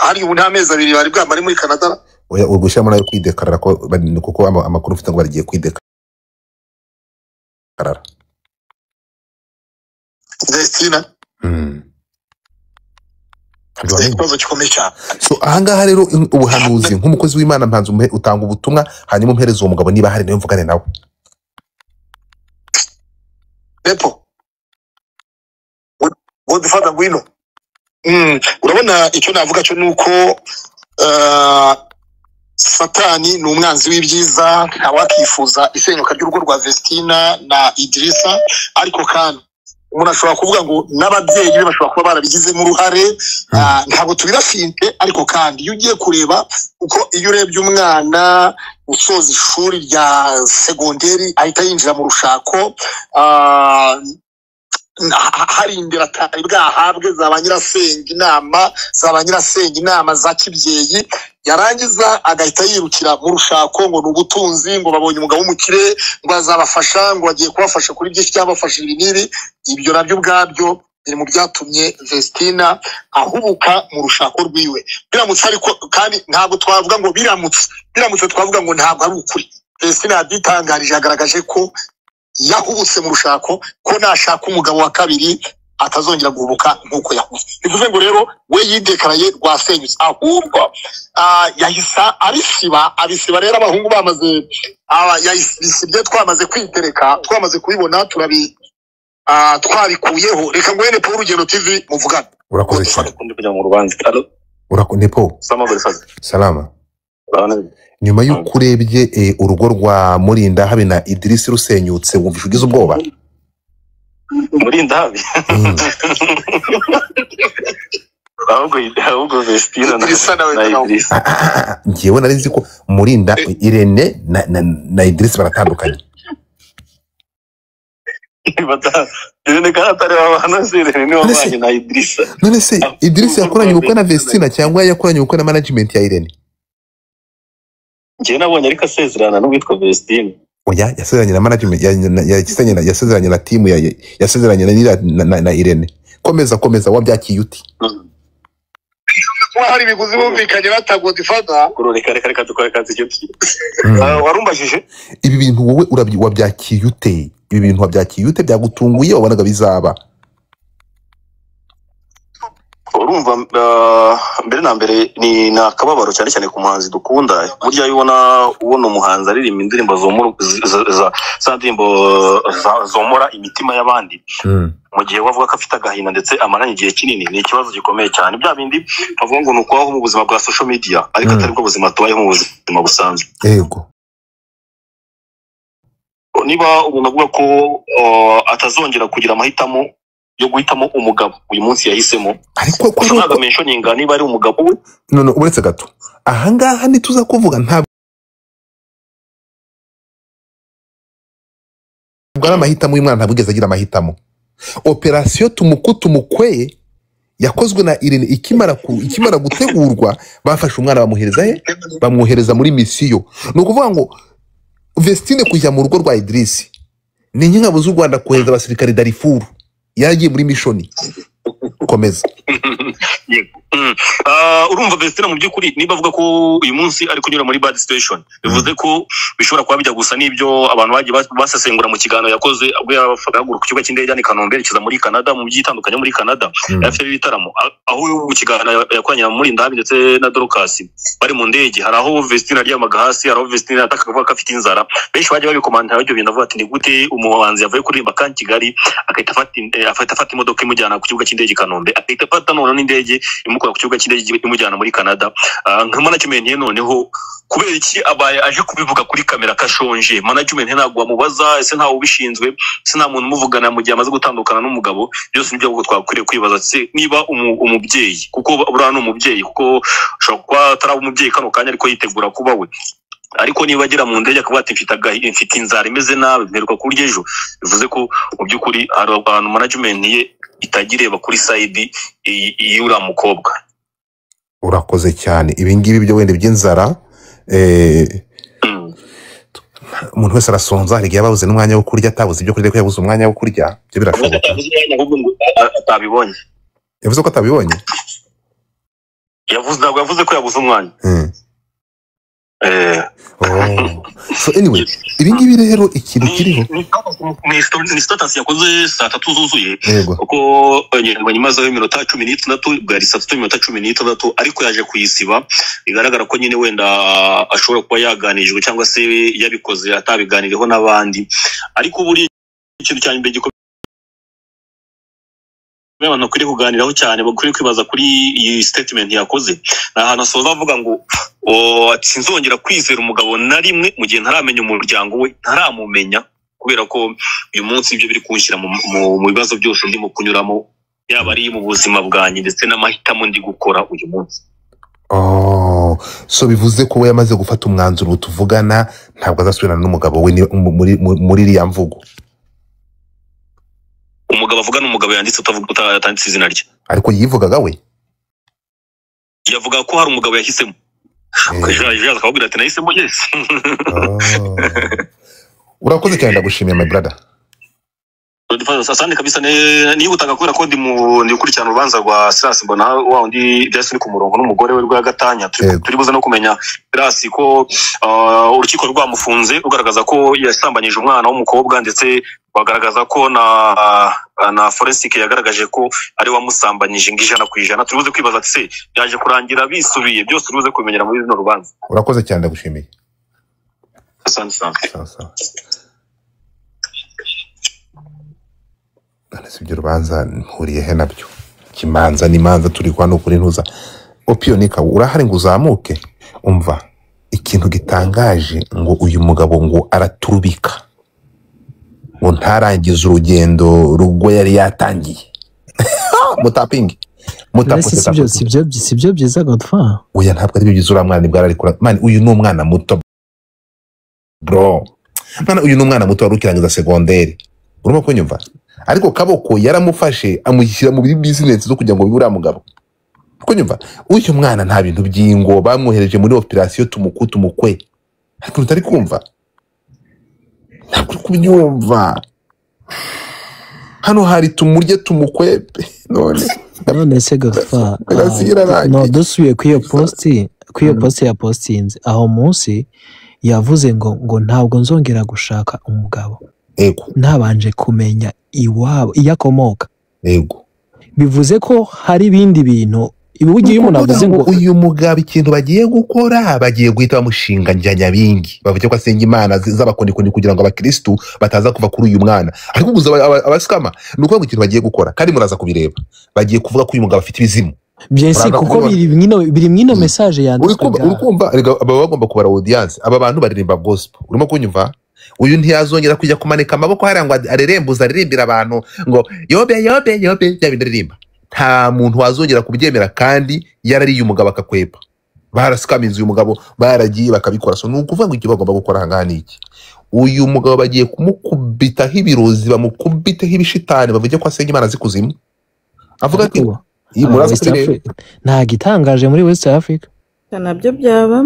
hari ubu ntamezi abiri bari bwamare muri Canada. Oya urugushyira muri ayo kwidekarara kuko amakuru ufite ngo baragiye kwidekarara. Vestina. Ikibazo gikomeye cyane. So ahangaha rero ubuhanuzi nk'umukozi w'Imana mpanze utanga ubutumwa hanyuma umpereza uwo mugabo niba hari nawe mvugane nawe. Nepo. Godfather Ngwino. Urabona icyo navuga cyo nuko Satani ni umwanzi w'ibyiza, ntawakifuza isenyuka ry'urugo rwa Vestina na Idrissa, ariko kandi umuntu ashobora kuvuga ngo n'ababyeyi be bashobora kuba barabigizemo uruhare. Ntabwo tubirafite, ariko kandi iyo ugiye kureba uko iyo urebye umwana usoza ishuri rya segonderi ahita yinjira mu rushako, hari imbere atari bwahabwe za nyirasenge inama za kibyeyi, yarangiza agahita yirukira mu rushako ngo n'ubutunzi, ngo babonye umugabo w'umukire ngo azabafasha, ngo bagiye kubafasha kuri byinshi cyangwa bafasha ibiniri. Ibyo nabyo ubwabyo biri mu byatumye Vestina ahubuka mu rushako rwiwe. Biramutse ariko kandi ntabwo twavuga ngo biramutse twavuga ngo ntabwo ari ukuri. Vestina yabitangarije, agaragaje ko yahubutse mu rushako, ko nashaka umugabo wa kabiri atazongera guhubuka nkuko yahuze. Bivuze ngo rero we yidekaraye rwasenyutse, ahubwo yahisa abisiba rero abahungu bamaze yahise twamaze kwitereka, twamaze kubibona twabikuyeho. Reka ngwene Paul Urugendo TV muvugana. Urakoze cyane. Kujya mu rubanza. Urakoze Paul. Salama. Nyuma y'uko urebye urugo rwa Murindahabi na Idrissa rusenyutse, wumvishe ugize ubwoba? Murindahabi ahubwo Vestina na Idrissa. Ngiyewe nari nzi ko Murinda Irene na Idrissa baratandukanye. Irene karatari babanazire ni wabanye na Idrissa. None se Idrissa yakoranye ubukwe na Vestina cyangwa yakoranye ubukwe na management ya Irene? Ngiye nabonye ariko asezerana n'uwitwa Vestina. Oya, yasezeranye na management yasezeranye na team yasezeranye na Irene. Komeza wabyakiye uti? Hari biguzi bumvikanye batagondifata. Reka dukore kazi cyo. Warumbajije? Ibi bintu wowe wabyakiye ute? Ibi bintu wabyakiye ute byagutunguye wabonaga bizaba? Urumva mbere na mbere ni nakababaro cyane cyane ku muhanzi dukunda. Burya ubona umuhanzi aririmba indirimbo zomora imitima y'abandi. Mu gihe wavuga ko afite agahinda ndetse amaranye igihe kinini, ni ikibazo gikomeye cyane. Bya bindi bavuga ngo nuko mu buzima bwa social media, ariko atari bwo buzima tubayeho mu buzima busanzwe. Yego. Niba umuntu avuga ko atazongera kugira amahitamo yo guhitamo umugabo uyu munsi yahisemo, ariko ko ntago mentioninga niba ari umugabo we. No uretse gato ahangaha ntituza kuvuga ntabwo ari amahitamo y'umwana, ntabwo ugeze agira amahitamo. Operation tumukweye yakozwe na Irene ikimara gutegurwa, bafashe umwana bamwohereza muri misiyo. No kuvuga ngo Vestine kujya mu rugo rwa Idrissa ni nk'ingabo z'u Rwanda kohereza abasirikare Darifuru, yagiye muri mission. Komeza. Urumva Vestina mu by'ukuri niba avuga ko uyu munsi ari kunyura muri bad situation, bivuze ko bishobora kuba bijya gusa n'ibyo abantu bagiye basesengura mu kiganiro yakoze ubwo yafaguruka ku kigo cy'indege ya Kanombe kiza muri Canada, mu byitandukanye muri Canada. Yafite ibitaramo aho mu kiganiro yakoranye muri Ndabi ndetse na Dorcas bari mu ndege. Hari aho Vestina aryamaga hasi, hari aho Vestina atakavuga ko afite inzara. Benshi bagiye babikomantira ibyo bintu, bavuga ati ni gute umuhanzi yavuye kuririmba kandi Kigali akahita afata imodoka imujyana ku kigo cy'indege Kanombe, akahita afata none n'indege imukora ku kibuga cy'indege imujyana muri Canada. Nka management ye noneho kubera iki abaye aje kubivuga kuri kamera kashonje, management ntabwo bamubaza, ese ntawe ubishinzwe, ese nta muntu umuvugana mu gihe amaze gutandukana n'umugabo. Byose nibyo ahubwo twakwiriye kwibaza, se niba umubyeyi, kuko buriya ni umubyeyi, kuko ushobora kuba ataraba umubyeyi kano kanya ariko yitegura kuba we, ariko niba agera mu ndege akavuga ati mfite inzara imeze nabi mperuka kurya ejo, bivuze ko mu by'ukuri hari abantu management ye itagireba kuri side y'ura mukobwa. Urakoze cyane. Ibi ngibi byo wende by'inzara umuntu wese arasonza, hari igihe yabuze n'umwanya wo kurya, atabuze ibyo kurya ko yabuze umwanya wo kurya, byo birashoboka. Atabibonye. Yavuze ko atabibonye? ntabwo yavuze ko yabuze umwanya. So anyway, ibi ngibi rero ikintu kiriho ni status yakoze saa 3 zuzuye kuko nyamazeho iminota 16 bwari saa 3 iminota 16 ariko yaje kuyisiba bigaragara ko nyine wenda ashobora kuba yaganijwe cyangwa se yabikoze atabiganiriyeho n'abandi ariko buri ikintu cyane mbere abantu kuri kuganiraho cyane bakuri kwibaza kuri iyi statement yakoze ahantu asoza avuga ngo sinzongera kwizera umugabo na rimwe mu gihe ntaramenya umuryango we ntaramumenya kubera ko uyu munsi ibyo biri kunshyira mu bibazo byose ndimo kunyuramo yaba ari mu buzima bwanjye ndetse n'amahitamo ndi gukora uyu munsi. So bivuze ko we yamaze gufata umwanzuro tuvugana ntabwo azasubirana n'umugabo we muri iriya mvugo. Umugabo avuga n'umugabo yanditse utanditse izina rye ariko yivugaga we yavuga ko hari umugabo yahisemo yaje akabwira ati nahisemo yes. Urakoze cyane ndagushimiye my brother. Asante kabisa nibutaga kubera ko ndi gukurikirana urubanza rwa Silas mbona wa undi Jason ku murongo n'umugore we rwa gatanya turi buze no kumenya Silas ko urukiko rwamufunze ugaragaza ko yasambanyije umwana w'umukobwa ndetse bagaragaza ko na forensic yagaragaje ko ari wamusambanyije ngijana ku ijana. Turi buze kwibaza ati se yaje kurangira bisubiye byose turi buze kumenyera muri bino rubanza. Urakoze cyane ndagushimiye. Asante. Ibyo rubanza mpuriye he nabyo kimanza n'imanza turi kwa no kuri ntuza opionika urahari ngo uzamuke umva ikintu gitangaje ngo uyu mugabo ngo araturubika ngo ntarangiza urugendo rugo yari yatangiye mutapingi sibyo byiza Godfather oya ntabwo ari byiza uramwana nibwo ari kura man uyu ni umwana muto bro man uyu ni umwana muto warukirangiza secondaire urimo kunyumva ariko kaboko yaramufashe amushyira mu business zo kugira ngo bibura mugabo kunyumva uyu mwana nta bintu byingo bamwohereje muri operation tumukwe ariko utari kumva ntabwo kubyumva hano hari tumurye tumukwepe none se Godfather no dusubiye kwiyo post ya postinze aho munsi yavuze ngo ntabwo nzongera gushaka umugabo ntabanje kumenya iwabo iyakomoka bivuze ko hari ibindi bintu ibugiye umuntu avuze ngo uyu mugabo ikintu bagiye gukora bagiye guhita bamushinga njyanyabingi bavuze ko asenga imana z'abakondikoni kugira ngo abakristo bataza kuva kuri uyu mwana ariko guza abaskama nuko ngo ikintu bagiye gukora kandi muraza kubireba bagiye kuvuga ko uyu mugabo afite ibizimu byinshi kuko biri mwino message yanditswe urikumva aba bagomba kubara audience aba bantu baririmba gospel urimo kunyumva uyu ntiyazongera kujya kumanika amaboko hari ngo arerembuza aririmbira abantu ngo yobe byabindiririmba nta muntu wazongera kubyemera kandi yarariye umugabo akakwepa baraskamiza uyu mugabo baragiye bakabikora so nukuvuga ngo icyo bagomba gukora hangana iki uyu mugabo bagiye kumukubita hibirozi bamukubite hibishitani bavuge ko asenga imana zikuzimu avuga ati iyi muraza nta gitangaje muri West Africa nabyo byaba